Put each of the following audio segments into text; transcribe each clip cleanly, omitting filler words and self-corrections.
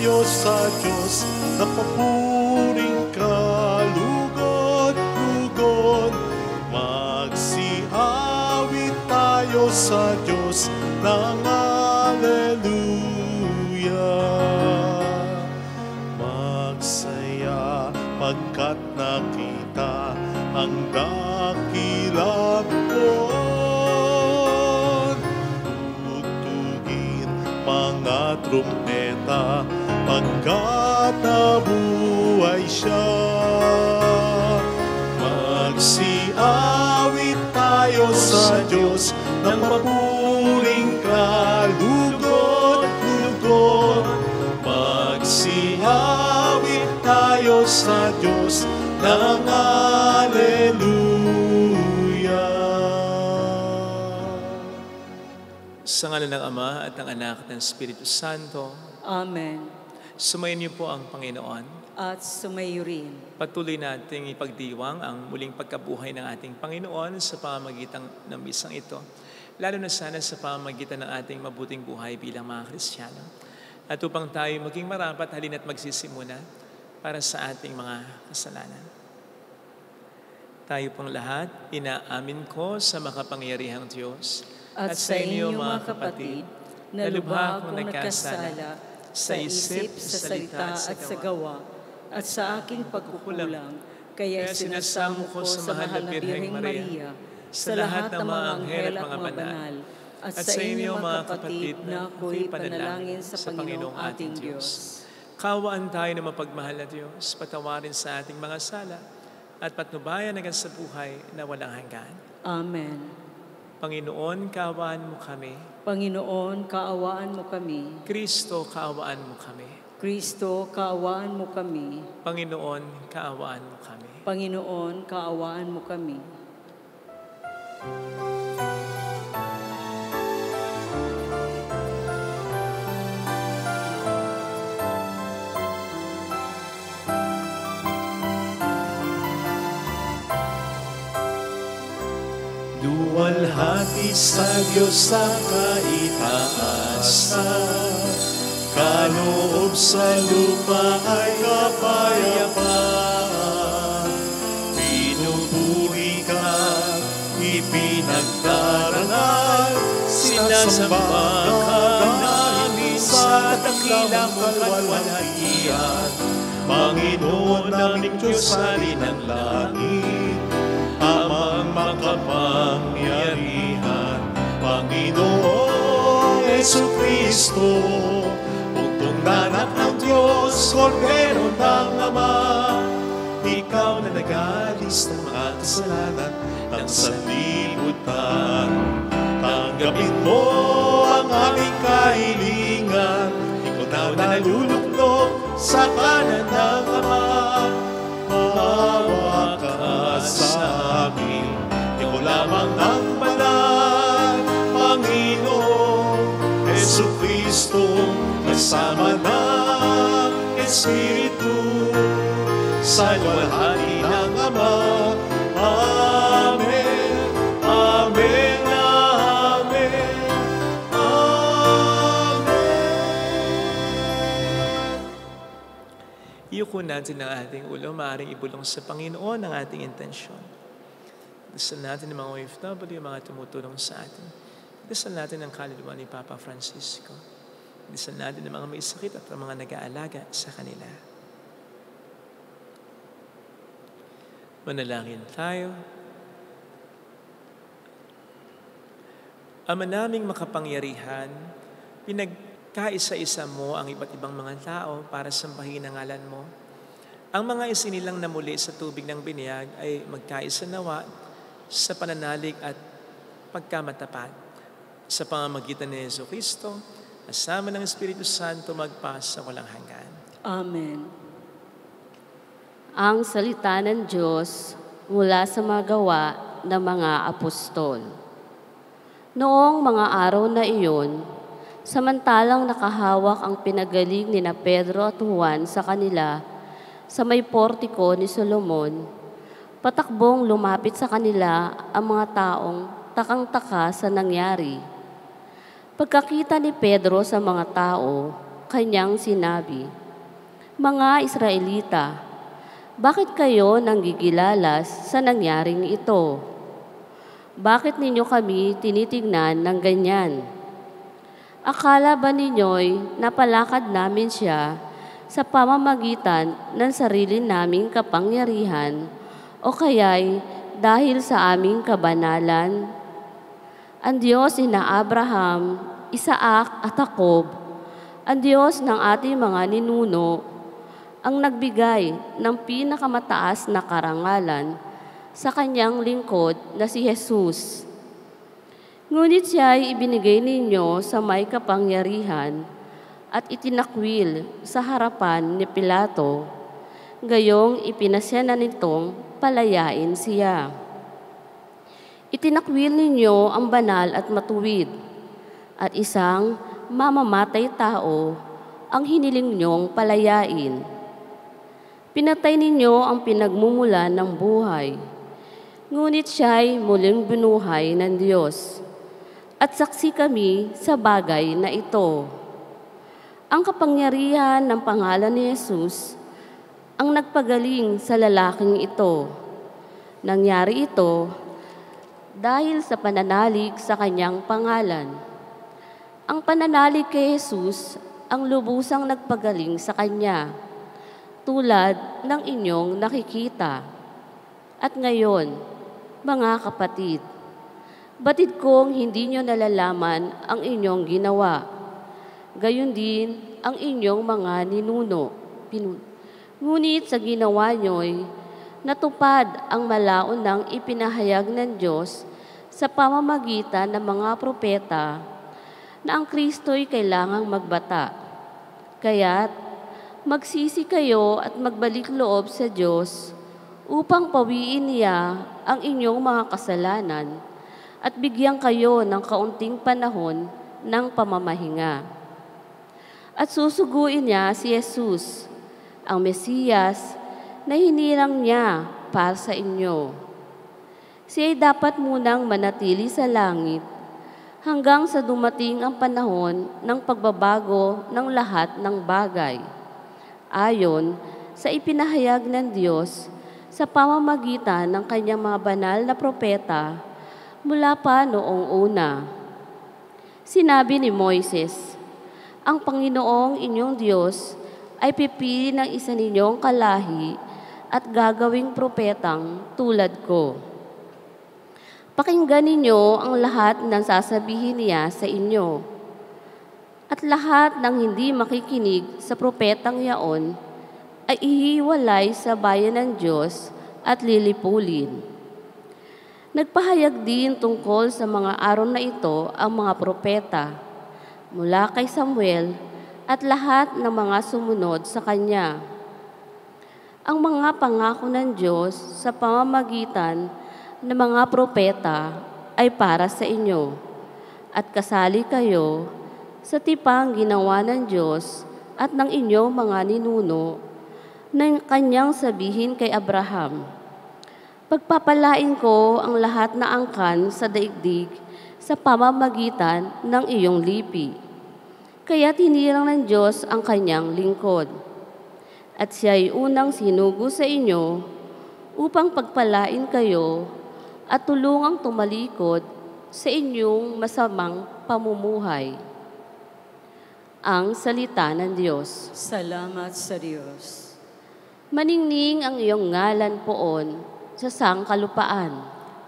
tayo sa Diyos, napapuring kalugod-lugod. Magsiawit tayo sa Diyos ng Alleluia. Magsaya pagkat nakita ang dakilang buwan. Tugtugin mga trumpeta pagkat nabuhay siya. Magsiawit tayo sa Diyos ng mapuring kalugod-lugod. Magsiawit tayo sa Diyos ng Alleluia. Sa ngalan ng Ama at ng Anak at ng Espiritu Santo. Amen. Sumayin niyo po ang Panginoon. At sumayo rin. Patuloy nating ipagdiwang ang muling pagkabuhay ng ating Panginoon sa pamamagitan ng misang ito, lalo na sana sa pamamagitan ng ating mabuting buhay bilang mga Kristiyano. At upang tayo maging marapat, halina't magsisimuna para sa ating mga kasalanan. Tayo pong lahat, inaamin ko sa makapangyarihang Diyos At sa inyo mga kapatid, na lubha akong nagkasala sa isip, sa salita at sa gawa, at sa aking pagkukulang, kaya sinasamo ko sa mahal na Birheng Maria, sa lahat ng mga anghel at mga banal, at sa inyo mga kapatid na ako'y panalangin sa Panginoong ating Diyos. Kaawaan tayo na mapagmahal na Diyos, patawarin sa ating mga sala, at patnubayan hanggang sa buhay na walang hanggan. Amen. Panginoon, kaawaan mo kami. Panginoon, kaawaan mo kami. Kristo, kaawaan mo kami. Kristo, kaawaan mo kami. Panginoon, kaawaan mo kami. Panginoon, kaawaan mo kami. Luwalhati sa Diyos sa kaitaasan, kaloob sa lupa ay kapayapaan. Pinupuri ka, ipinagdarangal, sinasamba ka namin sa dakilang kalwalhatian. Panginoon naming Diyos sa ng langit, amang makapangyarihan, Panginoong Jesucristo, bugtong na anak ng Diyos, Kordero ng Ama. Ikaw na nag-alis ng mga kasalanan ng sanlibutan. Tanggapin mo ang aming kahilingan, ikaw na naluluklok sa kanan ng Ama. Maawa ka sa amin, ikaw lamang ang banal, Panginoon Jesucristo, kasama ng Espiritu, sa luwalhati ng Ama. Amen, amen, amen, amen. Iyuko natin ang ating ulo, maaaring ibulong sa Panginoon ang ating intensyon. Dasal natin ang mga OFW, mga tumutulong sa atin. Dasal natin ang kaluluwa ni Papa Francisco. Dasal natin ang mga may sakit at ang mga nag-aalaga sa kanila. Manalangin tayo. Ama naming makapangyarihan, pinagkaisa-isa mo ang iba't ibang mga tao para sambahin ang ngalan mo. Ang mga isinilang na muli sa tubig ng biniyag ay magkaisa nawa sa pananalig at pagkamatapat. Sa pamamagitan ni Jesucristo, kasama ng Espiritu Santo magpas sa walang hanggan. Amen. Ang salita ng Diyos mula sa mga gawa ng mga apostol. Noong mga araw na iyon, samantalang nakahawak ang pinagaling ni na Pedro at Juan sa kanila sa may portiko ni Solomon, patakbong lumapit sa kanila ang mga taong takang-taka sa nangyari. Pagkakita ni Pedro sa mga tao, kanyang sinabi, "Mga Israelita, bakit kayo nanggigilalas sa nangyaring ito? Bakit ninyo kami tinitingnan ng ganyan? Akala ba ninyo'y napalakad namin siya sa pamamagitan ng sarili naming kapangyarihan o kaya'y dahil sa aming kabanalan? Ang Diyos ni Abraham, Isaac at Jacob, ang Diyos ng ating mga ninuno, ang nagbigay ng pinakamataas na karangalan sa kanyang lingkod na si Jesus. Ngunit siya ay ibinigay ninyo sa may kapangyarihan at itinakwil sa harapan ni Pilato, gayong ipinasya na nitong palayain siya. Itinakwil ninyo ang banal at matuwid, at isang mamamatay tao ang hiniling niyong palayain. Pinatay ninyo ang pinagmumulan ng buhay, ngunit siya'y muling binuhay ng Diyos, at saksi kami sa bagay na ito. Ang kapangyarihan ng pangalan ni Jesus ang nagpagaling sa lalaking ito. Nangyari ito dahil sa pananalig sa kanyang pangalan. Ang pananalig kay Jesus ang lubusang nagpagaling sa kanya, tulad ng inyong nakikita. At ngayon, mga kapatid, batid kong hindi nyo nalalaman ang inyong ginawa. Gayon din ang inyong mga ninuno. Ngunit sa ginawa nyo'y natupad ang malaon ng ipinahayag ng Diyos sa pamamagitan ng mga propeta na ang Kristo'y kailangang magbata. Kaya't magsisi kayo at magbalik loob sa Diyos upang pawiin niya ang inyong mga kasalanan at bigyan kayo ng kaunting panahon ng pamamahinga. At susuguin niya si Jesus, ang Mesiyas, na hinirang niya para sa inyo. Siya'y dapat munang manatili sa langit hanggang sa dumating ang panahon ng pagbabago ng lahat ng bagay, ayon sa ipinahayag ng Diyos sa pamamagitan ng kanyang mga banal na propeta mula pa noong una. Sinabi ni Moises, "Ang Panginoong inyong Diyos ay pipili ng isa ninyong kalahi at gagawing propetang tulad ko. Pakinggan ninyo ang lahat ng sasabihin niya sa inyo. At lahat ng hindi makikinig sa propetang yaon ay ihiwalay sa bayan ng Diyos at lilipulin." Nagpahayag din tungkol sa mga araw na ito ang mga propeta, mula kay Samuel at lahat ng mga sumunod sa kanya. Ang mga pangako ng Diyos sa pamamagitan ng mga propeta ay para sa inyo, at kasali kayo sa tipang ginawa ng Diyos at ng inyong mga ninuno na kanyang sabihin kay Abraham, "Pagpapalain ko ang lahat na angkan sa daigdig sa pamamagitan ng iyong lipi." Kaya't hinirang ng Diyos ang kanyang lingkod. At siya'y unang sinugo sa inyo upang pagpalain kayo at tulungang tumalikod sa inyong masamang pamumuhay. Ang salita ng Diyos. Salamat sa Diyos. Maningning ang iyong ngalan poon sa sangkalupaan.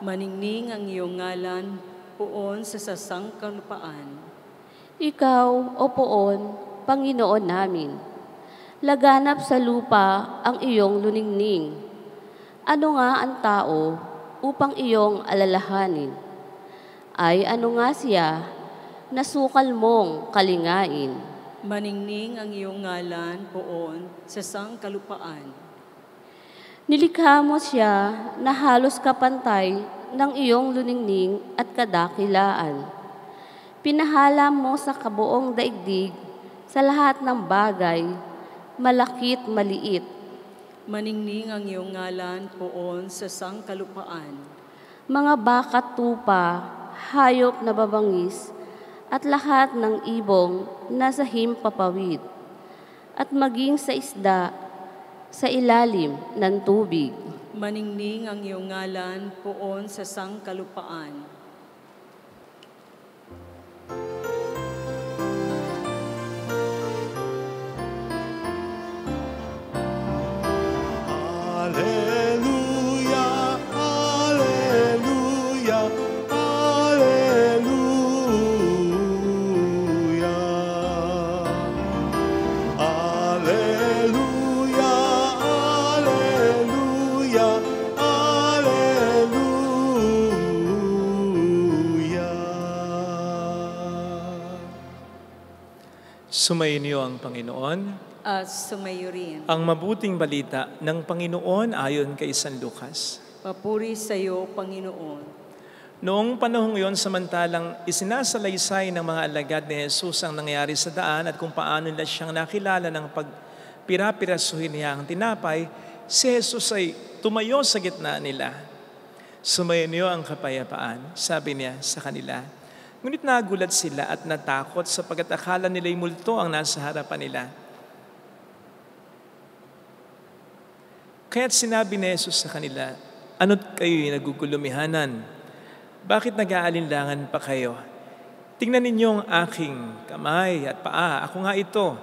Maningning ang iyong ngalan poon sa sangkalupaan. Ikaw, O poon, Panginoon namin, laganap sa lupa ang iyong luningning. Ano nga ang tao upang iyong alalahanin? Ay ano nga siya na sukal mong kalingain? Maningning ang iyong ngalan poon sa sangkalupaan. Nilikha mo siya na halos kapantay ng iyong luningning at kadakilaan. Pinahala mo sa kabuong daigdig sa lahat ng bagay, malakit maliit. Maningning ang iyong ngalan poon sa sangkalupaan. Mga bakat tupa, hayop na babangis, at lahat ng ibong nasa himpapawid. at maging sa isda sa ilalim ng tubig. Maningning ang iyong ngalan poon sa sangkalupaan. Alleluia, alleluia, alleluia. Alleluia, alleluia, alleluia. Sumainyo ang Panginoon. At sumayo rin. Ang mabuting balita ng Panginoon ayon kay San Lucas. Papuri sa iyo, Panginoon. Noong panahong iyon, samantalang isinasalaysay ng mga alagad ni Jesus ang nangyari sa daan at kung paano nila siyang nakilala ng pagpirapirasuhin niya ang tinapay, si Jesus ay tumayo sa gitna nila. Sumainyo ang kapayapaan, sabi niya sa kanila. Ngunit nagulat sila at natakot sapagkat akala nila'y multo ang nasa harapan nila. Kaya't sinabi ni Jesus sa kanila, ano't kayo'y nagugulumihanan? Bakit nag-aalinlangan pa kayo? Tingnan ninyo ang aking kamay at paa. Ako nga ito.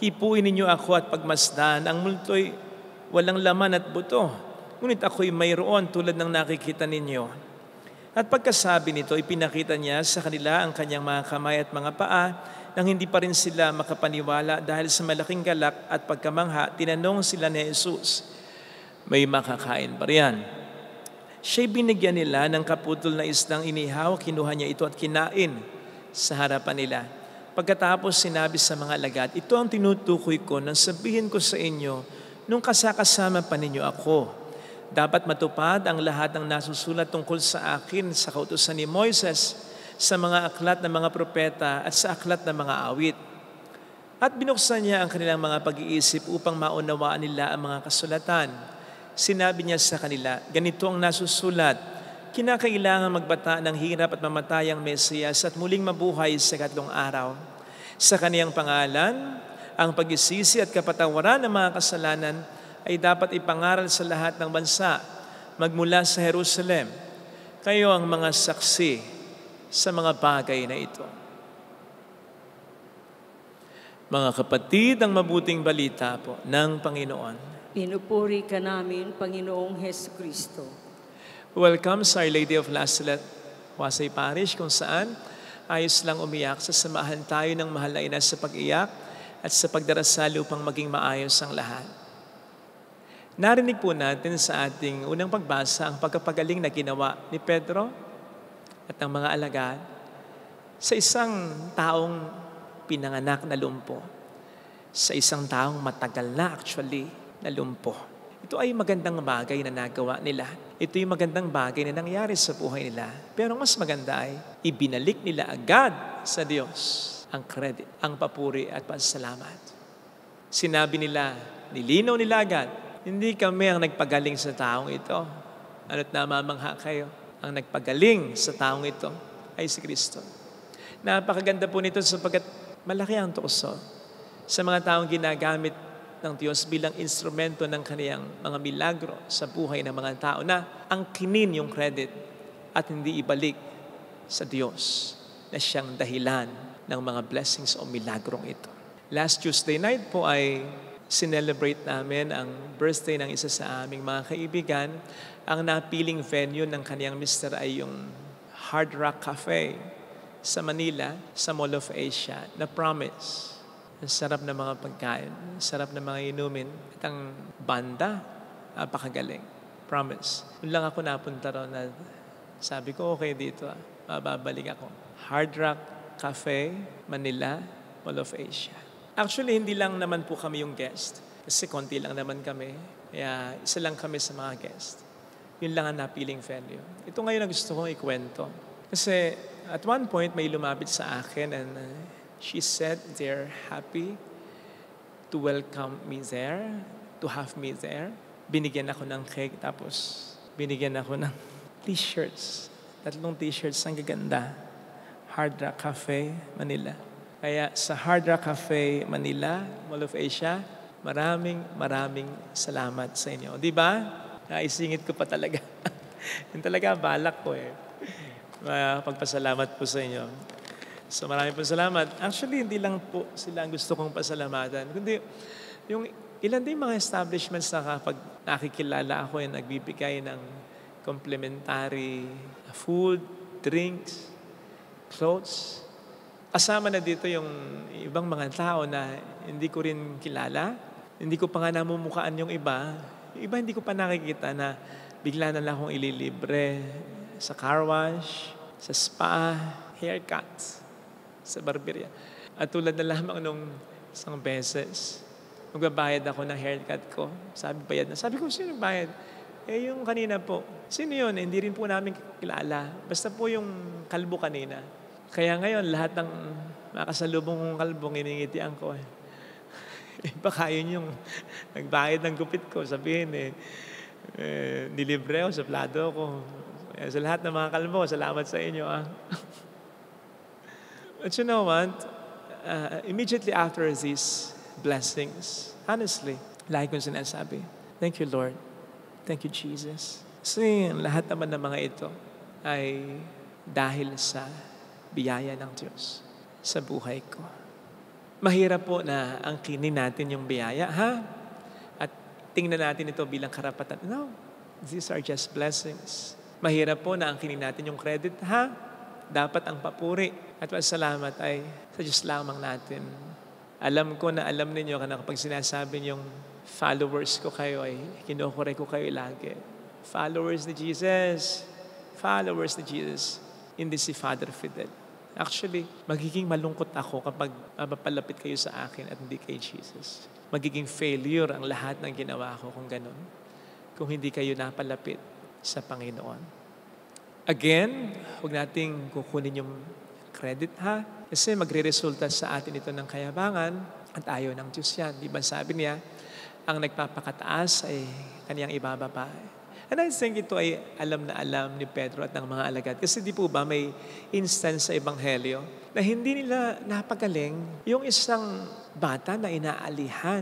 Hipuin ninyo ako at pagmasdan. Ang multo'y walang laman at buto. Ngunit ako'y mayroon tulad ng nakikita ninyo. At pagkasabi nito, ipinakita niya sa kanila ang kanyang mga kamay at mga paa nang hindi pa rin sila makapaniwala dahil sa malaking galak at pagkamangha, tinanong sila ni Jesus, may makakain ba riyan? Siya'y binigyan nila ng kaputol na isdang inihaw, kinuha niya ito at kinain sa harapan nila. Pagkatapos sinabi sa mga alagad, ito ang tinutukoy ko nang sabihin ko sa inyo nung kasakasama pa ninyo ako. Dapat matupad ang lahat ng nasusulat tungkol sa akin sa kautusan ni Moises, sa mga aklat ng mga propeta at sa aklat ng mga awit. At binuksan niya ang kanilang mga pag-iisip upang maunawaan nila ang mga kasulatan. Sinabi niya sa kanila, ganito ang nasusulat, kinakailangan magbata ng hirap at mamatay ang Mesiyas at muling mabuhay sa 3 araw. Sa kaniyang pangalan, ang pagsisisi at kapatawaran ng mga kasalanan ay dapat ipangaral sa lahat ng bansa, magmula sa Jerusalem. Kayo ang mga saksi sa mga bagay na ito. Mga kapatid, ang mabuting balita po ng Panginoon. Pinupuri ka namin, Panginoong Hesukristo. Welcome sa Our Lady of Lasalet, Pasay Parish, kung saan ayos lang umiyak, sasamahan tayo ng mahal na ina sa pag-iyak at sa pagdarasal upang maging maayos ang lahat. Narinig po natin sa ating unang pagbasa ang pagkapagaling na ginawa ni Pedro at ng mga alagad sa isang taong pinanganak na lumpo, sa isang taong matagal na actually na lumpo. Ito ay magandang bagay na nagawa nila. Ito ay magandang bagay na nangyari sa buhay nila. Pero mas maganda ay ibinalik nila agad sa Diyos ang credit, ang papuri at pasalamat. Sinabi nila, nilinaw nila agad, hindi kami ang nagpagaling sa taong ito. Ano't namamangha kayo? Ang nagpagaling sa taong ito ay si Kristo. Napakaganda po nito sapagkat malaki ang tukso sa mga taong ginagamit ng Diyos bilang instrumento ng kaniyang mga milagro sa buhay ng mga tao na ang kinin yung credit at hindi ibalik sa Diyos na siyang dahilan ng mga blessings o milagrong ito. Last Tuesday night po ay sinelebrate namin ang birthday ng isa sa aming mga kaibigan. Ang napiling venue ng kaniyang mister ay yung Hard Rock Cafe sa Manila, sa Mall of Asia, na Promise. Ang sarap ng mga pagkain, sarap ng mga inumin. At ang banda, napakagaling. Promise. Doon lang ako napunta ron na sabi ko, okay dito, mababalik ako. Hard Rock Cafe, Manila, Mall of Asia. Actually, hindi lang naman po kami yung guest. Kasi konti lang naman kami. Kaya isa lang kami sa mga guest. Yun lang ang napiling venue. Ito ngayon ang gusto kong ikwento. Kasi at one point, may lumapit sa akin and she said they're happy to welcome me there, to have me there. Binigyan ako ng cake, tapos binigyan ako ng t-shirts. 3 t-shirts, ang gaganda. Hard Rock Cafe, Manila. Kaya sa Hard Rock Cafe, Manila, Mall of Asia, maraming salamat sa inyo. Di ba? Naisingit ko pa talaga. Yun talaga, balak ko pagpasalamat po sa inyo. So maraming po salamat. Actually, hindi lang po sila ang gusto kong pasalamatan, kundi yung ilan din mga establishments na kapag nakikilala ako yung nagbibigay ng complimentary food, drinks, clothes. Kasama na dito yung ibang mga tao na hindi ko rin kilala. Hindi ko pa nga namumukaan yung iba. Yung iba hindi ko pa nakikita na bigla na lang akong ililibre sa car wash, sa spa, haircut, sa barberia. At tulad na lamang nung isang beses, magbabayad ako ng haircut ko. Sabi ko, sino bayad? Yung kanina po. Sino yun? Hindi rin po namin kilala. Basta po yung kalbo kanina. Kaya ngayon, lahat ng makasalubong kong kalbong iningitian ko. Baka yun yung nagbayad ng gupit ko. Sabihin nilibre ako, suplado ko. Sa lahat ng mga kalbo, salamat sa inyo. But you know what? Immediately after these blessings, honestly, like kong sinasabi, thank you, Lord. Thank you, Jesus. Kasi lahat naman ng mga ito ay dahil sa biyaya ng Diyos sa buhay ko. Mahirap po na angkinin natin yung biyaya, At tingnan natin ito bilang karapatan. No, these are just blessings. Mahirap po na angkinin natin yung credit, Dapat ang papuri at pasalamat ay sa Diyos lamang natin. Alam ko na alam ninyo kapag sinasabi niyong followers ko kayo ay kinukure ko kayo lagi. Followers ni Jesus. Followers ni Jesus. Hindi si Father Fidel. Actually, magiging malungkot ako kapag mapapalapit kayo sa akin at hindi kay Jesus. Magiging failure ang lahat ng ginawa ko kung ganun. Kung hindi kayo napalapit sa Panginoon. Again, huwag nating kukunin yung credit, Kasi magre-resulta sa atin ito ng kayabangan at ayaw ng Diyos yan. Di ba sabi niya, ang nagpapakataas ay kaniyang ibababa. And I think ito ay alam na alam ni Pedro at ng mga alagad. Kasi di po ba may instance sa Ebanghelyo na hindi nila napagaling yung isang bata na inaalihan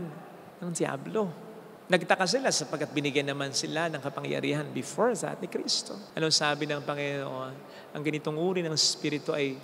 ng Diablo. Nagtaka sila sapagkat binigyan naman sila ng kapangyarihan before that ni Kristo. Anong sabi ng Panginoon? Ang ganitong uri ng Espiritu ay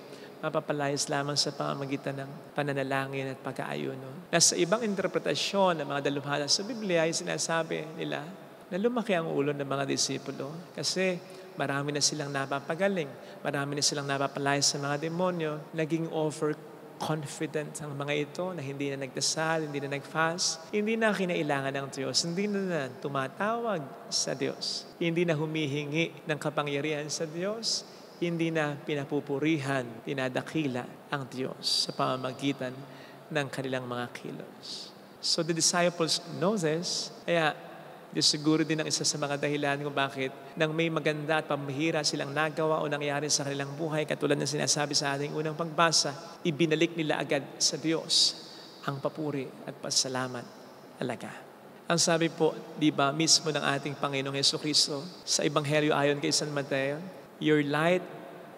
mapapalayas lamang sa pamamagitan ng pananalangin at pag-aayuno. Nasa ibang interpretasyon ng mga dalubhasa sa Biblia ay sinasabi nila na lumaki ang ulo ng mga disipulo kasi marami na silang napapagaling, marami na silang napapalayas sa mga demonyo, naging overconfident ang mga ito na hindi na nagdasal, hindi na nag-fast, hindi na kinailangan ng Diyos, hindi na tumatawag sa Diyos, hindi na humihingi ng kapangyarihan sa Diyos, hindi na pinapupurihan, tinadakila ang Diyos sa pamamagitan ng kanilang mga kilos. So the disciples know this, kaya siguro din ang isa sa mga dahilan kung bakit nang may maganda at pamahira silang nagawa o nangyari sa kanilang buhay, katulad ng sinasabi sa ating unang pagbasa, ibinalik nila agad sa Diyos ang papuri at pasalamat talaga. Ang sabi po, di ba, mismo ng ating Panginoong Jesucristo sa Ebanghelyo ayon kay San Mateo, your light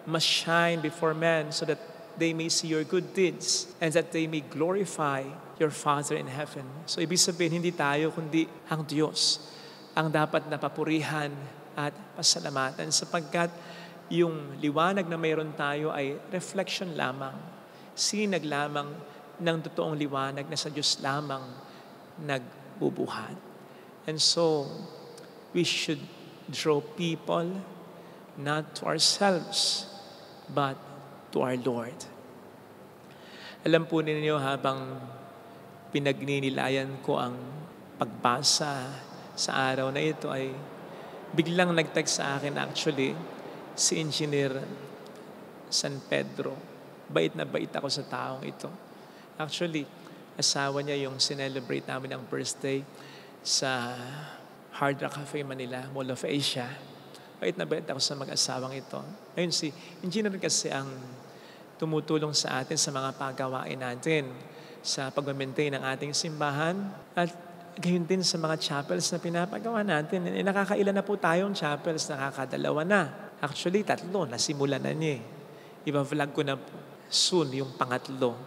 must shine before men so that they may see your good deeds and that they may glorify your Father in heaven. So ibig sabihin, hindi tayo kundi ang Diyos ang dapat napapurihan at pasalamatan sapagkat yung liwanag na mayroon tayo ay reflection lamang, sinag lamang ng totoong liwanag na sa Diyos lamang nagbubuhat. And so, we should draw people not to ourselves, but to our Lord. Alam po ninyo habang pinagninilayan ko ang pagbasa sa araw na ito ay biglang nag-text sa akin actually si Engineer San Pedro. Bait na bait ako sa taong ito. Actually, asawa niya yung sinelebrate namin ang birthday sa Hard Rock Cafe Manila, Mall of Asia. Bait na bait ako sa mag-asawang ito. Ayun, si Engineer kasi ang tumutulong sa atin sa mga pagawain natin sa pag-maintain ng ating simbahan at gayon din sa mga chapels na pinapagawa natin. Nakakailan na po tayong chapels, nakakadalawa na. Actually, 3, nasimulan na niya. Iba-vlog ko na soon yung pangatlo.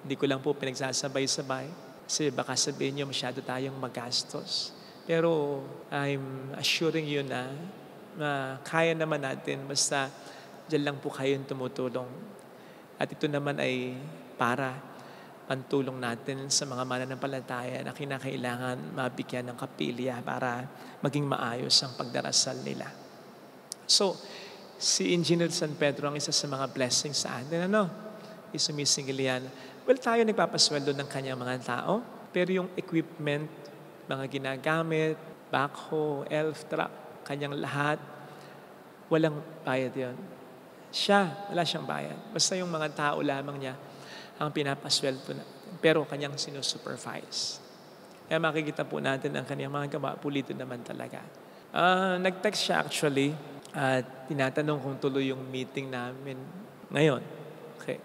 Hindi ko lang po pinagsasabay-sabay kasi baka sabihin niyo masyado tayong magastos. Pero I'm assuring you na kaya naman natin basta dyan lang po kayong tumutulong. At ito naman ay para pantulong natin sa mga mananampalataya na kinakailangan mabigyan ng kapilya para maging maayos ang pagdarasal nila. So, si Engineer San Pedro ang isa sa mga blessings sa atin. Isumisingil yan. Well, tayo nagpapasweldo ng kanyang mga tao, pero yung equipment, mga ginagamit, backhoe, elf truck, kanyang lahat, walang bayad yun. Wala siyang bayad. Basta yung mga tao lamang niya ang pinapasweldo natin. Pero kanyang sinusupervise. Kaya makikita po natin ang kanyang mga gawa, pulido naman talaga. Nag-text siya actually at tinatanong kung tuloy yung meeting namin ngayon. Okay.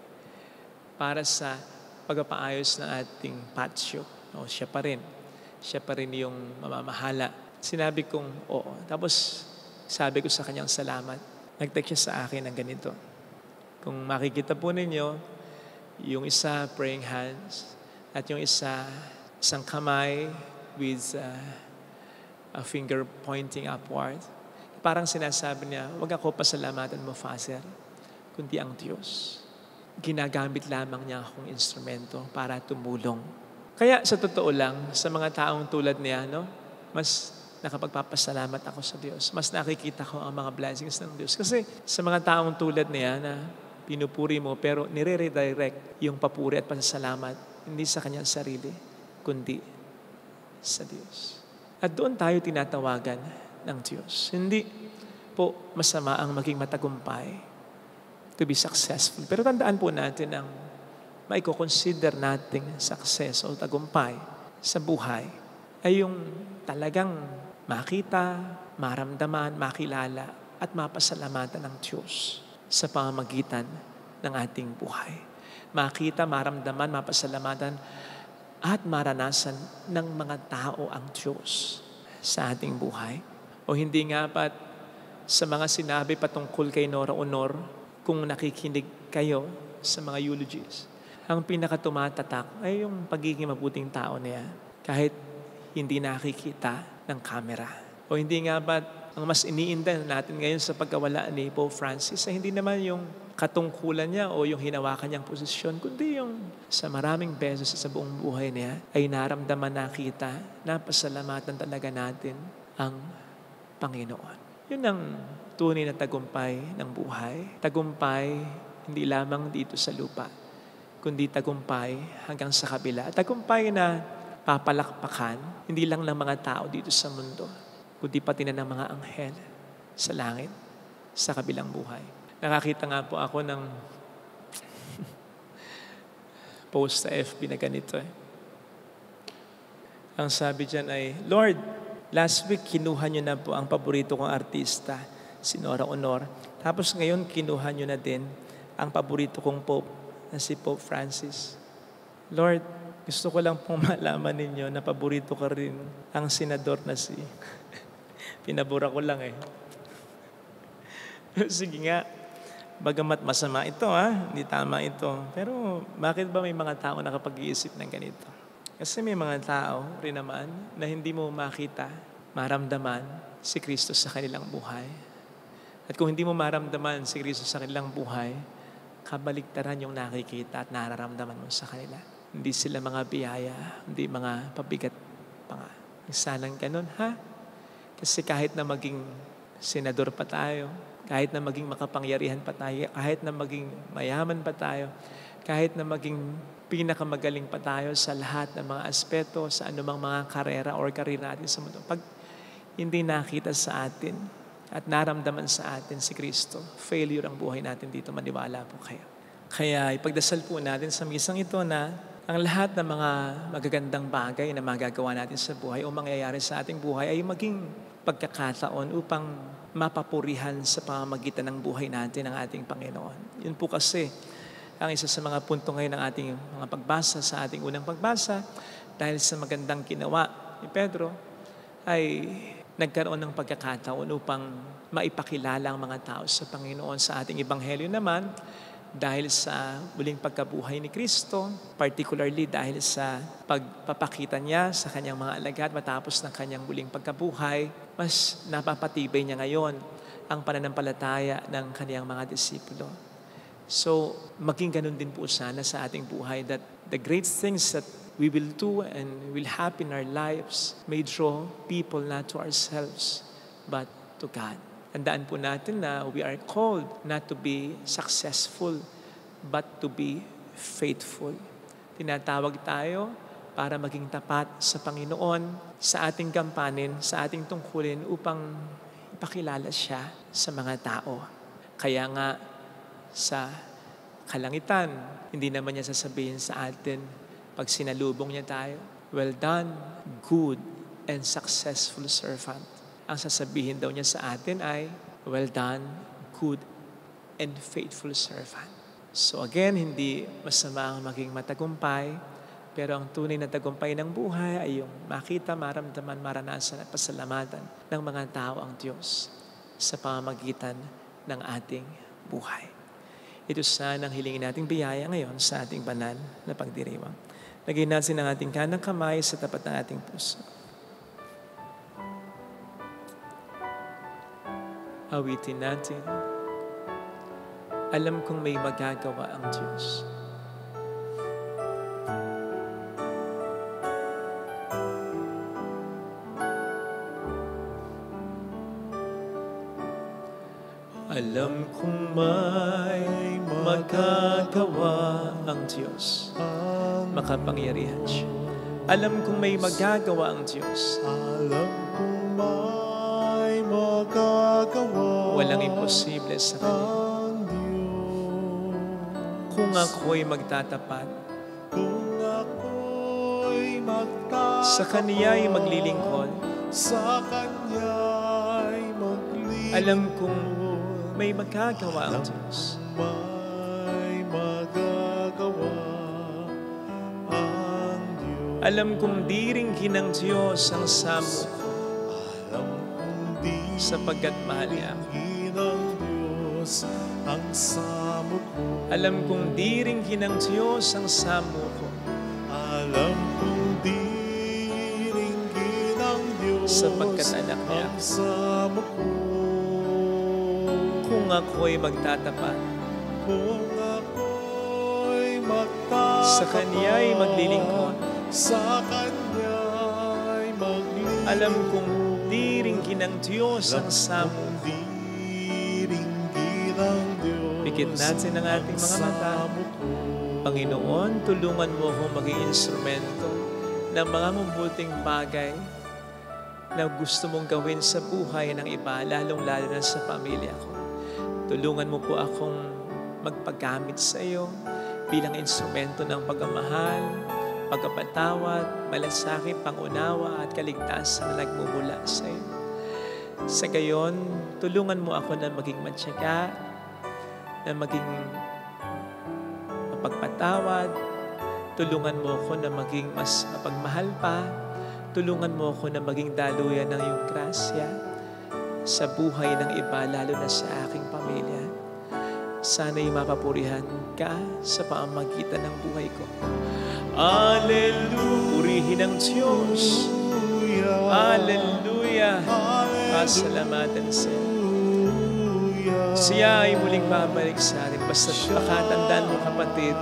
Para sa pagpapaayos ng ating patio. Siya pa rin. Siya pa rin yung mamamahala. Sinabi kong oo. Tapos sabi ko sa kanyang salamat. Nag-text siya sa akin ng ganito. Kung makikita po ninyo, yung isa praying hands at yung isang kamay with a finger pointing upward. Parang sinasabi niya, wag ako pasalamatan mo, Father, kundi ang Diyos. Ginagamit lamang niya akong instrumento para tumulong. Kaya sa totoo lang, sa mga taong tulad niya, mas nakapagpapasalamat ako sa Diyos. Mas nakikita ko ang mga blessings ng Diyos. Kasi sa mga taong tulad niya na pinupuri mo, pero nire-redirect yung papuri at pasasalamat, hindi sa kanyang sarili, kundi sa Diyos. At doon tayo tinatawagan ng Diyos. Hindi po masama ang maging matagumpay to be successful. Pero tandaan po natin ang maiko-consider nating success o tagumpay sa buhay ay yung talagang makita, maramdaman, makilala at mapasalamatan ng Diyos sa pamamagitan ng ating buhay. Makita, maramdaman, mapasalamatan, at maranasan ng mga tao ang Diyos sa ating buhay. O hindi nga pat sa mga sinabi patungkol kay Nora Honor, kung nakikinig kayo sa mga eulogies, ang pinakatumatatak ay yung pagiging mabuting tao niya kahit hindi nakikita ng kamera. O hindi nga ba't ang mas iniinda natin ngayon sa pagkawala ni Pope Francis ay hindi naman yung katungkulan niya o yung hinawakan niyang posisyon, kundi yung sa maraming beses sa buong buhay niya ay naramdaman, nakita, napasalamatan talaga natin ang Panginoon. Yun ang tunay na tagumpay ng buhay. Tagumpay hindi lamang dito sa lupa, kundi tagumpay hanggang sa kabila. Tagumpay na papalakpakan, hindi lang ng mga tao dito sa mundo, kundi pati na ng mga anghel sa langit, sa kabilang buhay. Nakakita nga po ako ng post sa FB na ganito. Ang sabi dyan ay, Lord, last week kinuha niyo na po ang paborito kong artista, si Nora Honor. Tapos ngayon kinuha niyo na din ang paborito kong Pope, na si Pope Francis. Lord, gusto ko lang pong malaman ninyo na paborito ka rin ang senador na si... Pinabura ko lang Sige nga, bagamat masama ito hindi tama ito. Pero bakit ba may mga tao nakapag-iisip ng ganito? Kasi may mga tao rin naman na hindi mo makita, maramdaman si Kristo sa kanilang buhay. At kung hindi mo maramdaman si Kristo sa kanilang buhay, kabaligtaran yung nakikita at nararamdaman mo sa kanila. Hindi sila mga biyaya, hindi mga pabigat pa nga. Sanang ganun, Kasi kahit na maging senador pa tayo, kahit na maging makapangyarihan pa tayo, kahit na maging mayaman pa tayo, kahit na maging pinakamagaling pa tayo sa lahat ng mga aspeto, sa anumang mga karera or karera natin sa mundo, pag hindi nakita sa atin at naramdaman sa atin si Kristo, failure ang buhay natin dito, maniwala po kayo. Kaya ipagdasal po natin sa misang ito na ang lahat ng mga magagandang bagay na magagawa natin sa buhay o mangyayari sa ating buhay ay maging pagkakataon upang mapapurihan sa pamamagitan ng buhay natin ng ating Panginoon. Yun po kasi ang isa sa mga punto ngayon ng ating mga pagbasa sa ating unang pagbasa, dahil sa magandang ginawa ni Pedro ay nagkaroon ng pagkakataon upang maipakilala ang mga tao sa Panginoon. Sa ating ebanghelyo naman, dahil sa muling pagkabuhay ni Kristo, particularly dahil sa pagpapakita niya sa kanyang mga alagad matapos ng kanyang muling pagkabuhay, mas napapatibay niya ngayon ang pananampalataya ng kanyang mga disipulo. So, maging ganun din po sana sa ating buhay, that the great things that we will do and will happen in our lives may draw people not to ourselves, but to God. Tandaan po natin na we are called not to be successful, but to be faithful. Tinatawag tayo para maging tapat sa Panginoon, sa ating gampanin, sa ating tungkulin upang ipakilala siya sa mga tao. Kaya nga sa kalangitan, hindi naman niya sasabihin sa atin pag sinalubong niya tayo, "Well done, good and successful servant." Ang sasabihin daw niya sa atin ay, "Well done, good and faithful servant." So again, hindi masama ang maging matagumpay, pero ang tunay na tagumpay ng buhay ay yung makita, maramdaman, maranasan at pasalamatan ng mga tao ang Diyos sa pamamagitan ng ating buhay. Ito sana ang hilingin nating biyaya ngayon sa ating banal na pagdiriwang. Lagay natin ang ating kanang kamay sa tapat ng ating puso. Awitin natin. Alam kong may magagawa ang Diyos. Alam kong may magagawa ang Diyos. Makapangyarihan siya. Alam kong may magagawa ang Diyos. Alam kong may magagawa Walang imposible sa Kanya. Kung ako'y magtatapat, kung ako'y magtatapat, sa Kaniya'y maglilingkod, sa Kanya'y maglilingkod, alam kong may magagawa ang Diyos. may magagawa ang Diyos. Alam kong diringgin ng Diyos ang samo ko, Alam kong di sapagkat mahal niya ako. ng Diyos ang samo ko. Alam kong diringgin ng Diyos ang samo ko, Alam kong diringgin ng Diyos sapagkat anak niya ang ako. samo ko. Kung ako'y magtatapat, Kung ako'y magtatapat, sa Kaniya'y maglilingkod, sa Kanya'y maglilingkod, alam kong diringgin ng Diyos ang samo ko. diringgin ng Diyos Pikit natin ang ating mga mata. samo ko. Panginoon, tulungan mo akong maging instrumento ng mga mabuting bagay na gusto mong gawin sa buhay ng iba, lalong-lalo na sa pamilya ko. Tulungan mo po akong magpagamit sa iyo bilang instrumento ng pagmamahal, pagpapatawad, malasakit, pangunawa at kaligtasan na nagmumula sa iyo. Sa gayon, tulungan mo ako na maging matyaga, na maging mapagpatawad. Tulungan mo ako na maging mas mapagmahal pa. Tulungan mo ako na maging daluyan ng iyong grasya sa buhay ng iba, lalo na sa aking pamilya. Sana'y mapapurihan ka sa pamamagitan ng buhay ko. Alleluia! Purihin ang Diyos. Alleluia! Pasalamatan siya. Siya ay muling babalik sa atin. Basta't makatandaan mo, kapatid,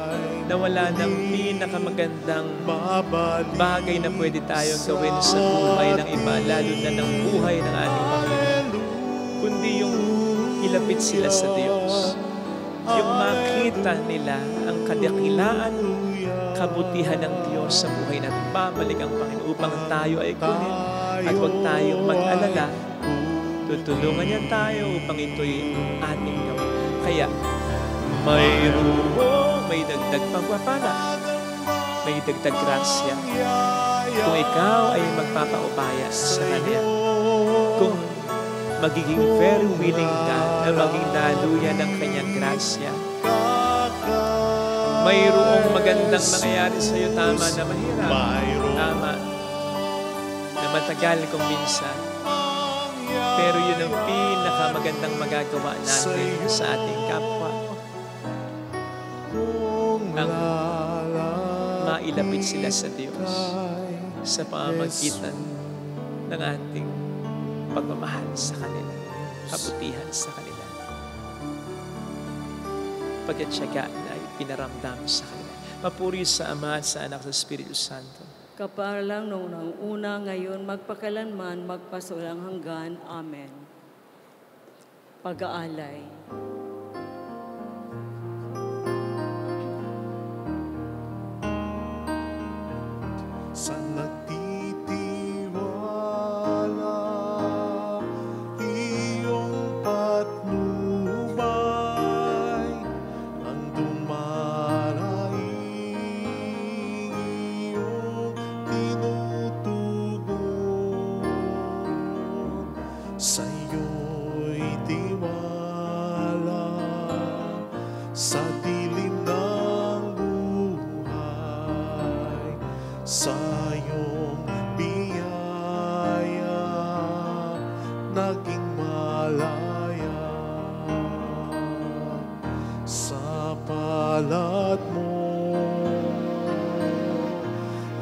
na wala nang pinakamagandang bagay na pwede tayong gawin sa buhay ng iba, lalo na ng buhay ng ating pamilya, kundi yung ilapit sila sa Diyos. Yung makita nila ang kadakilaan, kabutihan ng Diyos sa buhay natin. Babalik ang Panginoon upang tayo ay kunin at huwag tayong mag-alala. Tutulungan niya tayo upang ito'y ating gawin. Kaya, may dagdag pagpapala, may dagdag grasya. Kung ikaw ay magpapaubaya sa Kanya, kung magiging very willing ka na maging daluyan ng Kanyang grasya, mayroong magandang mangyayari sa iyo, tama na mahirap, tama na matagal kung minsan, pero yun ang pinakamagandang magagawa natin sa ating kapwa. ang mailapit sila sa Diyos sa pamamagitan ng ating pagmamahal sa kanila, kabutihan sa kanila, pagkatsaga na ipinaramdam sa kanila. Papuri sa Ama at sa Anak at sa Espiritu Santo. Kaparang noong una, ngayon, magpakailanman, magpasulang hanggan. Amen. Pag-aalay. Sa nagtitiwala, iyong patnubay, ang dumaraing iyong tinutugon. Sa iyo'y tiwala, sa dilim ng buhay, sa iyong biyaya, naging malaya. Sa palad mo,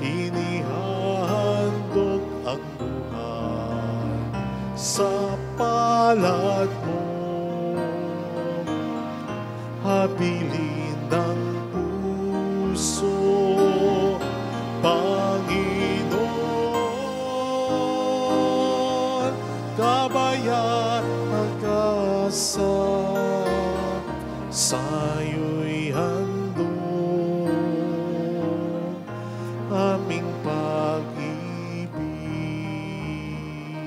inihandog ang buhay. Sa palad mo, habilin ng puso, Panginoon, kabayan pag-asa, sa'yo'y handog aming pag-ibig.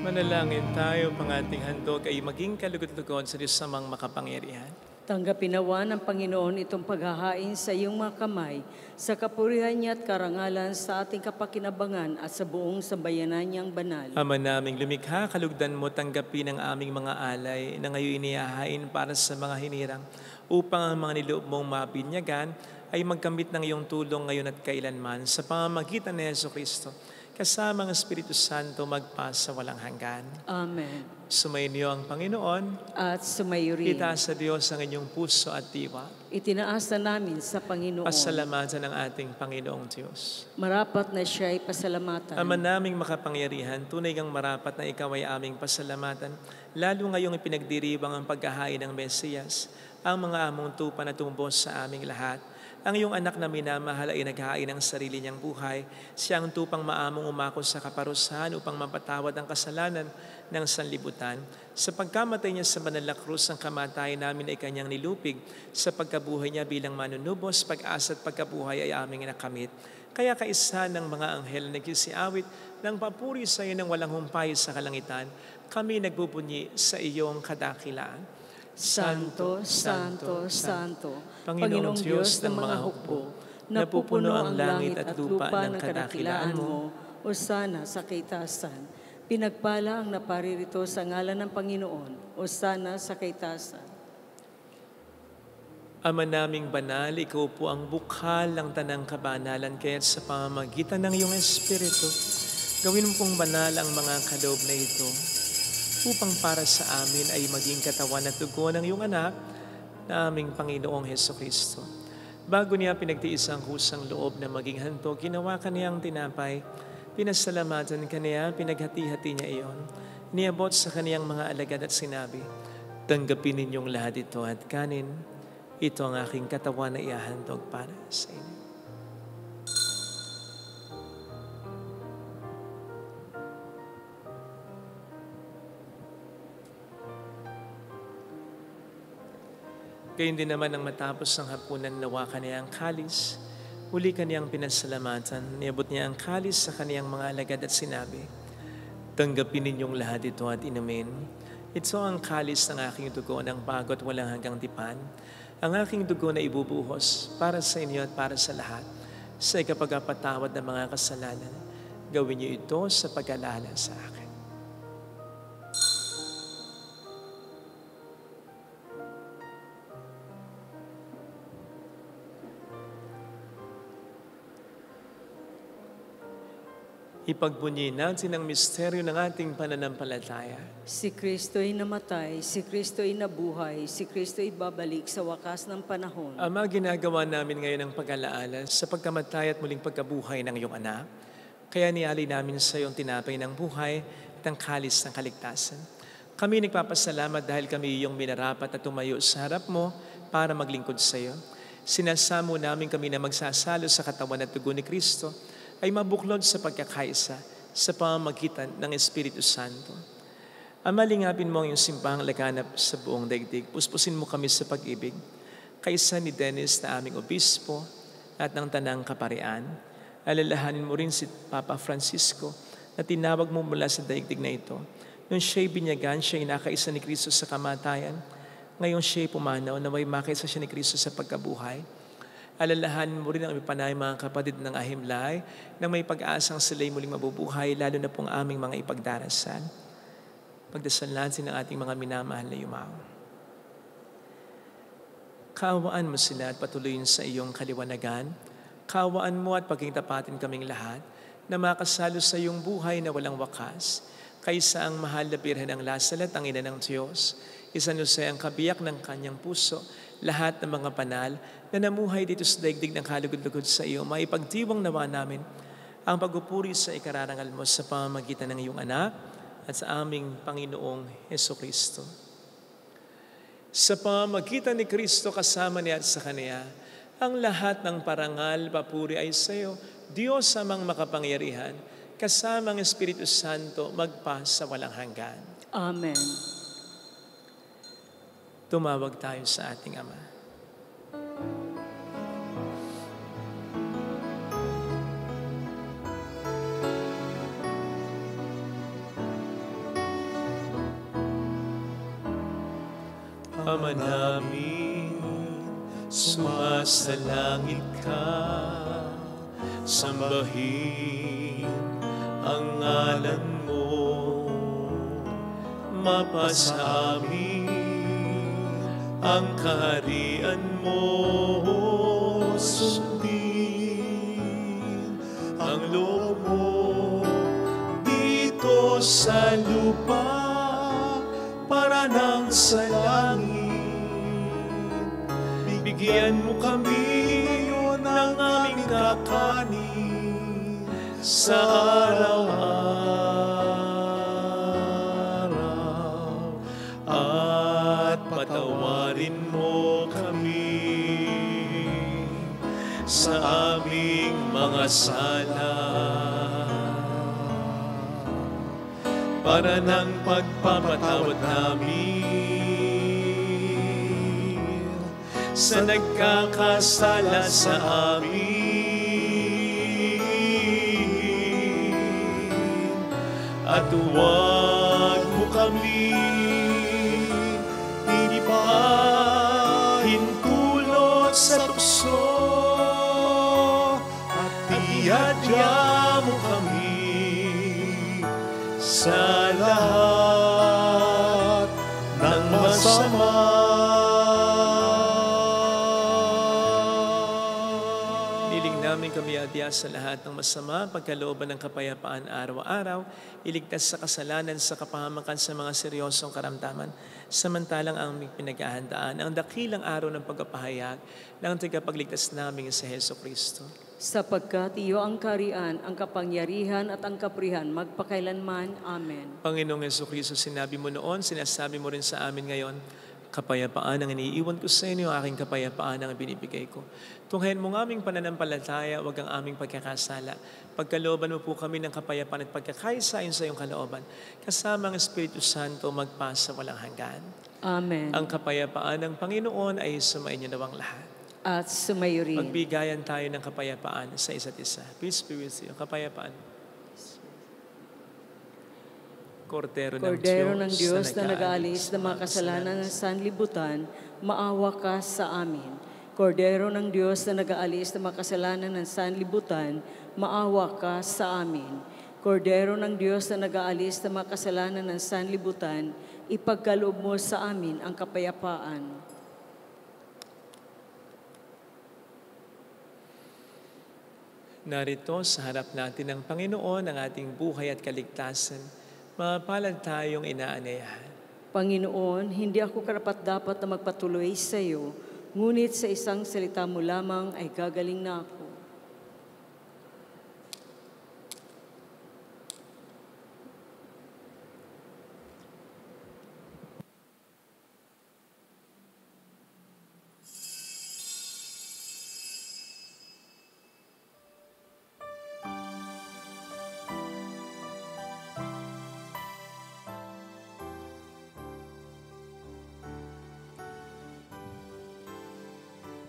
Manalangin tayo, pang ating handog ay maging kalugot-lugon sa Diyos samang makapangyarihan. Tanggapin nawa ng Panginoon itong paghahain sa iyong mga kamay, sa kapurihan niya at karangalan sa ating kapakinabangan at sa buong sambayanan niyang banal. Ama naming lumikha, kalugdan mo tanggapin ang aming mga alay na ngayon inihahain para sa mga hinirang, upang ang mga niloob mong mabinyagan ay magkamit ng iyong tulong ngayon at kailanman sa pamamagitan ni Jesucristo, kasama ang Espiritu Santo magpasa walang hanggan. Amen. Sumainyo ang Panginoon. At sumayo rin. Itaas sa Diyos ang inyong puso at diwa. Itinaas na namin sa Panginoon. Pasalamatan ng ating Panginoong Diyos. Marapat na siya ay pasalamatan. Ama naming makapangyarihan, tunay kang marapat na ikaw ay aming pasalamatan, lalo ngayong ipinagdiriwang ang paghahain ng Mesiyas, ang mga among tupa na tumbos sa aming lahat. Ang iyong anak na minamahal ay naghahain ng sarili niyang buhay. Siya ang tupang maamong umako sa kaparusahan upang mapatawad ang kasalanan ng sanlibutan. Sa pagkamatay niya sa banal na krus, ang kamatayan namin ay kanyang nilupig. Sa pagkabuhay niya bilang manunubos, pag-asa at pagkabuhay ay aming nakamit. Kaya kaisa ng mga anghel na nagsisiawit ng papuri sa iyo ng walang humpay sa kalangitan, kami nagbubunyi sa iyong kadakilaan. Santo, Santo, Santo, Panginoong Diyos ng mga hukbo, napupuno ang langit at lupa ng kadakilaan mo. Hosana sa kaitasan. Pinagpala ang naparirito sa ngalan ng Panginoon. Hosana sa kaitasan. Ama naming banal, ikaw po ang bukhal ng tanang kabanalan, kaya't sa pamamagitan ng iyong Espiritu, gawin mo pong banal ang mga kaloob na ito, upang para sa amin ay maging katawan at dugo ng iyong anak na aming Panginoong Hesukristo. Bago niya pinagtiis ang kusang loob na maging handog, ginawa kaniyang tinapay, pinasalamatan kaniya, pinaghati-hati niya iyon, niabot sa kaniyang mga alagad at sinabi, tanggapin ninyong lahat ito at kanin, ito ang aking katawan na ihahandog para sa inyo. Gayun din naman nang matapos ang hapunan, nawa kaniya ang kalis. Uli kaniyang pinasalamatan. Niabot niya ang kalis sa kaniyang mga alagad at sinabi, tanggapin ninyong lahat ito at inumin. Ito ang kalis ng aking dugo ng bago at walang hanggang tipan. Ang aking dugo na ibubuhos para sa inyo at para sa lahat. Sa ikapagpatawad ng mga kasalanan, gawin niyo ito sa pag-alala sa akin. Ipagbunyi natin ang misteryo ng ating pananampalataya. Si Kristo'y namatay, si Kristo'y nabuhay, si Kristo'y babalik sa wakas ng panahon. Ama, ginagawa namin ngayon ang pag-alaala sa pagkamatay at muling pagkabuhay ng iyong anak. Kaya nialay namin sa iyong tinapay ng buhay at ang kalis ng kaligtasan. Kami nagpapasalamat dahil kami iyong minarapat at tumayo sa harap mo para maglingkod sa iyo. Sinasamo namin kami na magsasalo sa katawan at dugo ni Kristo ay mabuklod sa pagkakaisa sa pamamagitan ng Espiritu Santo. Ama, lingapin mo ang iyong simpahang laganap sa buong daigdig. Puspusin mo kami sa pag-ibig, kaisa ni Dennis na aming obispo at ng Tanang Kaparian. Alalahanin mo rin si Papa Francisco na tinawag mo mula sa daigdig na ito. Nung siya'y binyagan, siya'y nakaisa ni Kristo sa kamatayan. Ngayon siya'y pumanaw na may makaisa siya ni Kristo sa pagkabuhay. Alalahanin mo rin ang ipanay mga kapatid ng ahimlay na may pag-asang sila'y muling mabubuhay, lalo na pong aming mga ipagdarasal. Pagdasal natin ang ating mga minamahal na yumao. Kaawaan mo sila at patuloyin sa iyong kaliwanagan. Kaawaan mo at pagkingtapatin kaming lahat na makasalo sa iyong buhay na walang wakas, kaysa ang mahal na Birhen ng Lasalet, ang ina ng Diyos, San Jose ang kabiyak ng kanyang puso, lahat ng mga banal na namuhay dito sa daigdig ng kalugod-lugod sa iyo, maipagdiwang nawa namin ang pagpupuri sa ikararangal mo sa pamamagitan ng iyong anak at sa aming Panginoong Hesukristo. Sa pamamagitan ni Kristo kasama niya at sa Kanya, ang lahat ng parangal, papuri ay sa iyo, Diyos amang makapangyarihan, kasama ang Espiritu Santo, magpa sa walang hanggan. Amen. Tumawag tayo sa ating Ama. Ama namin, sumasalangit ka, sambahin ang ngalan mo, mapasa amin ang kaharian mo, sundin ang loob mo dito sa lupa para nang sa langit. Bigyan mo kami ng aming kakanin sa araw-araw at patawarin mo kami sa aming mga sala para ng pagpapatawad namin sa nagkakasala sa amin. At huwag mo kami hintulot sa tukso at iadya mo kami sa lahat ng masama. Niling namin kami adya sa lahat ng masama, pagkalooban ng kapayapaan araw-araw, iligtas sa kasalanan, sa kapahamakan sa mga seryosong karamdaman, samantalang ang aming pinaghahandaan ang dakilang araw ng pagpapahayag ng tagapagligtas namin sa Hesukristo. Sapagkat iyo ang karian, ang kapangyarihan at ang kaprihan magpakailanman. Amen. Panginoong Hesukristo, sinabi mo noon, sinasabi mo rin sa amin ngayon, kapayapaan ang iniiwan ko sa inyo, aking kapayapaan ang binibigay ko. Tunghayan mo ng aming pananampalataya, wag ang aming pagkakasala. Pagkalooban mo po kami ng kapayapaan at pagkakaisa sa iyong kalooban, kasama ang Espiritu Santo magpasa walang hanggan. Amen. Ang kapayapaan ng Panginoon ay sumainyo nawang lahat. At sumayo rin. Magbigayan tayo ng kapayapaan sa isa't isa. Peace be with you. Kapayapaan. Kordero ng Diyos na nag-aalis ng mga kasalanan ng sanlibutan, maawa ka sa amin. Kordero ng Diyos na nag-aalis ng mga kasalanan ng sanlibutan, maawa ka sa amin. Kordero ng Diyos na nag-aalis ng mga kasalanan ng sanlibutan, ipagkaloob mo sa amin ang kapayapaan. Narito sa harap natin ng Panginoon ang ating buhay at kaligtasan. Mapalad tayong inaanyayahan. Panginoon, hindi ako karapat-dapat na magpatuloy sa iyo, ngunit sa isang salita mo lamang ay gagaling na ako.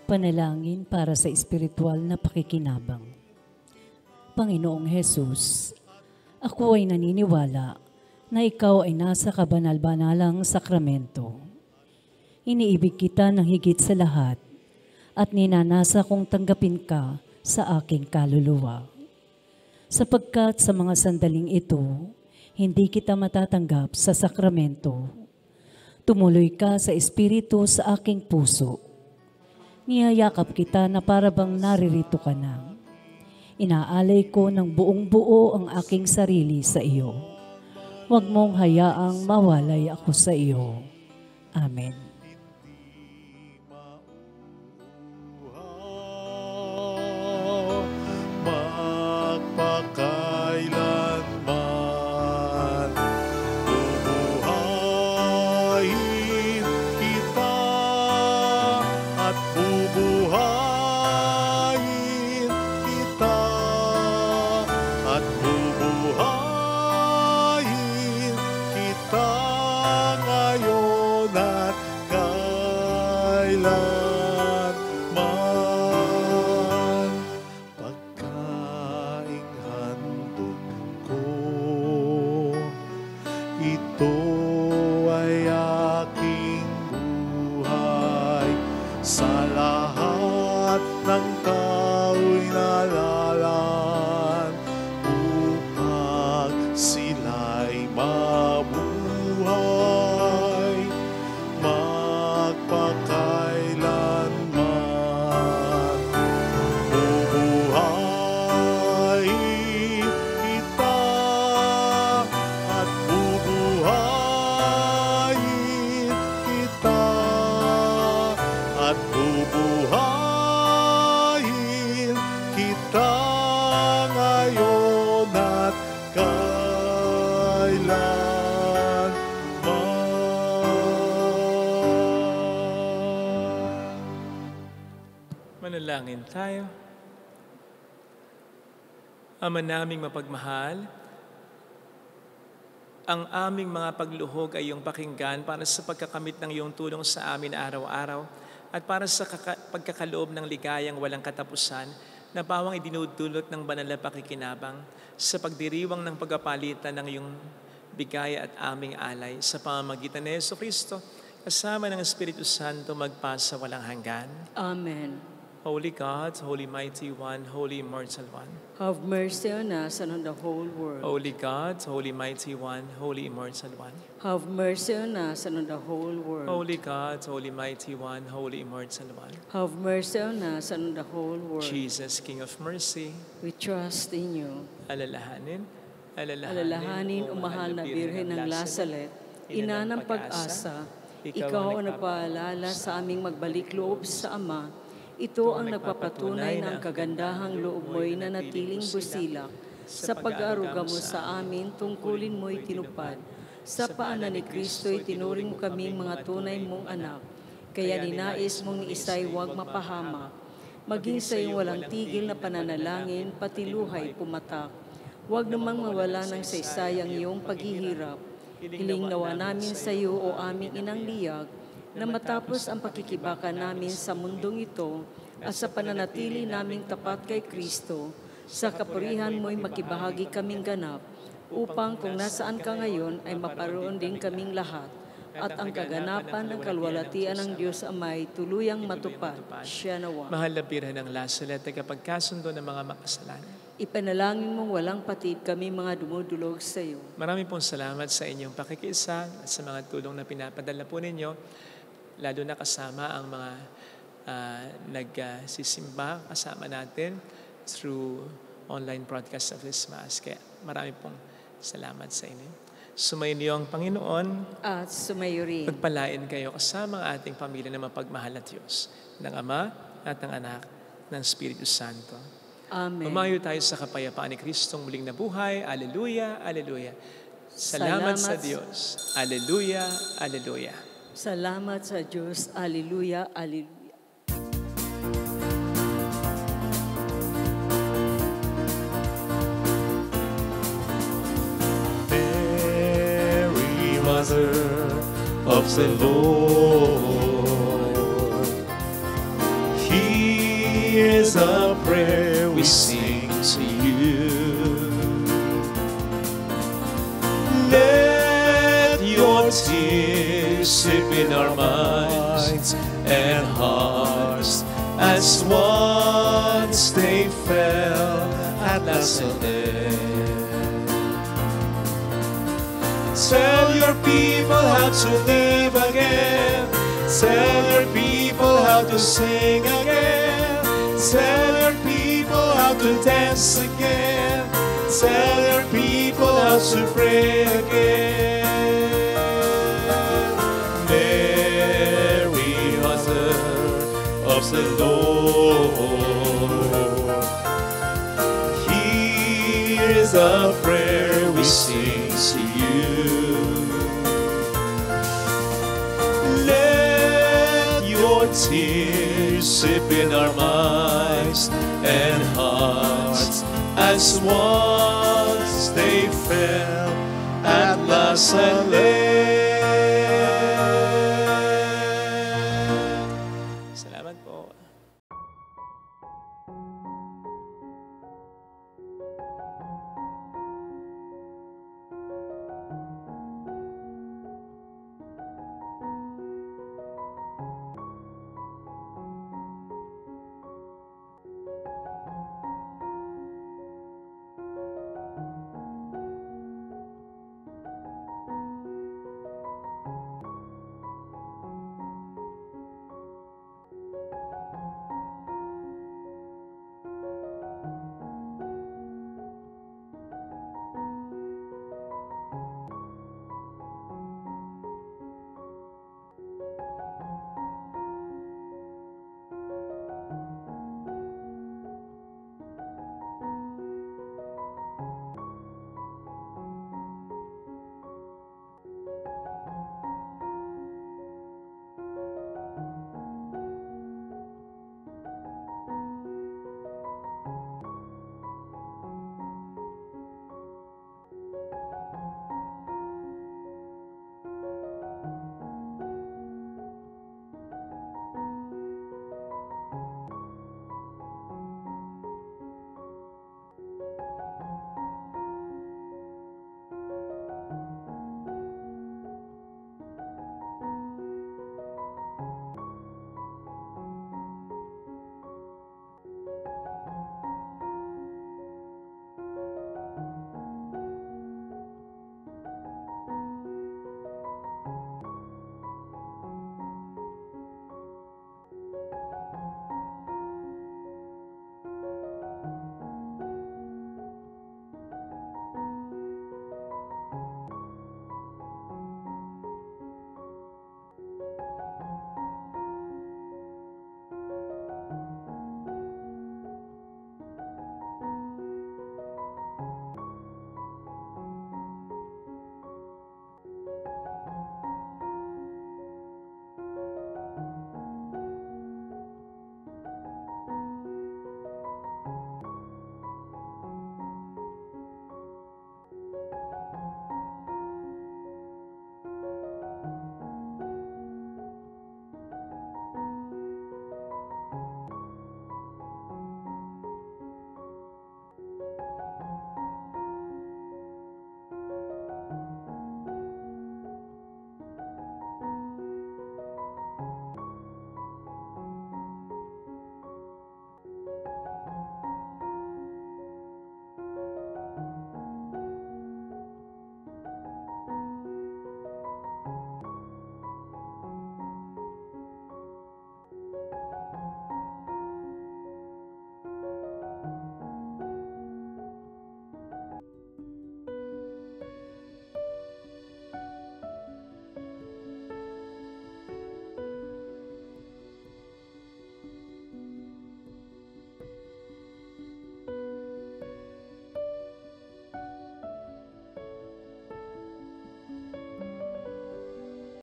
Panalangin para sa espiritual na pakikinabang. Panginoong Hesus, ako ay naniniwala na ikaw ay nasa kabanal-banalang sakramento. Iniibig kita ng higit sa lahat at ninanasa kong tanggapin ka sa aking kaluluwa. Sapagkat sa mga sandaling ito, hindi kita matatanggap sa sakramento. Tumuloy ka sa espiritu sa aking puso. Niyayakap kita na parabang naririto ka na. Inaalay ko ng buong buo ang aking sarili sa iyo. Huwag mong hayaang mawalay ako sa iyo. Amen. Magpakailanman bubuhayin kita at bubuhayin kita at bubuhayin kita ngayon at kailanman. Pagkaing handog ko, ito ay aking buhay. Sa lahat ng tao'y nalalaan upang sila'y mabuhay magpakailanman. Bubuhayin kita at bubuhayin kita at bubuhayin kita ngayon at kailanman. Manalangin tayo. Ama naming mapagmahal, ang aming mga pagluhog ay iyong pakinggan para sa pagkakamit ng iyong tulong sa amin araw-araw at para sa pagkakaloob ng ligayang walang katapusan na bawang idinudulot ng banal na pakikinabang sa pagdiriwang ng pagpapalitan ng iyong bigay at aming alay sa pamamagitan ni Jesucristo kasama ng Espiritu Santo magpasa walang hanggan. Amen. Holy God, Holy Mighty One, Holy Immortal One. Have mercy on us and on the whole world. Holy God, Holy Mighty One, Holy Immortal One. Have mercy on us and on the whole world. Holy God, Holy Mighty One, Holy Immortal One. Have mercy on us and on the whole world. Jesus, King of Mercy, We trust in you. alalahanin, Alalahanin, o mahal na Birhen ng Lasalet, ina ng pag-asa, ikaw ang nagpaalala sa aming magbalik loob sa Ama. Ito ang nagpapatunay ng kagandahang loob mo'y nanatiling busilak. Sa pag-aaruga mo sa amin, tungkulin mo'y tinupad. Sa paanan ni Kristo'y tinuring mo kaming mga tunay mong anak. Kaya ninais mong ni isa'y huwag mapahamak. Maging sa iyong walang tigil na pananalangin, pati luhay pumatak. Huwag namang mawala ng saysayang iyong paghihirap. Hiling nawa namin sa iyo o aming inang liyag, na matapos ang pakikibaka namin sa mundong ito at sa pananatili naming tapat kay Kristo, sa kapurihan mo'y makibahagi kaming ganap, upang kung nasaan ka ngayon ay maparoon din kaming lahat, at ang kaganapan ng kalwalatian ng Diyos Amay tuluyang matupad. Siya nawa. mahal na Birhen ng Lasalet, tagapagkasundo ng mga makasalanan. Ipanalangin mong walang patid kami mga dumudulog sa iyo. Maraming pong salamat sa inyong pakikiisa at sa mga tulong na pinapadala po ninyo, lalo na kasama ang mga nagsisimba kasama natin through online broadcast of this Mass. Kaya marami pong salamat sa inyo. Sumainyo ang Panginoon. At sumayo rin. Pagpalain kayo kasama ang ating pamilya na mapagmahal na Diyos, ng Ama at ng Anak, ng Espiritu Santo. Amen. Umayo tayo sa kapayapaan ni Kristong muling nabuhay. Aleluya, aleluya. Salamat sa Diyos. Aleluya, aleluya. Salamat sa Diyos. Aleluya, aleluya. Mary, Mother of the Lord, here's a prayer we sing to you. Let your tears sip in our minds and hearts, as once they fell at last and then. Tell your people how to live again. Tell your people how to sing again. Tell your people how to dance again. Tell your people how to pray again. Mary, Mother of the Lord, here's a prayer we sing to you. Let your tears sip in our minds and hearts, as once they fell at last and lay.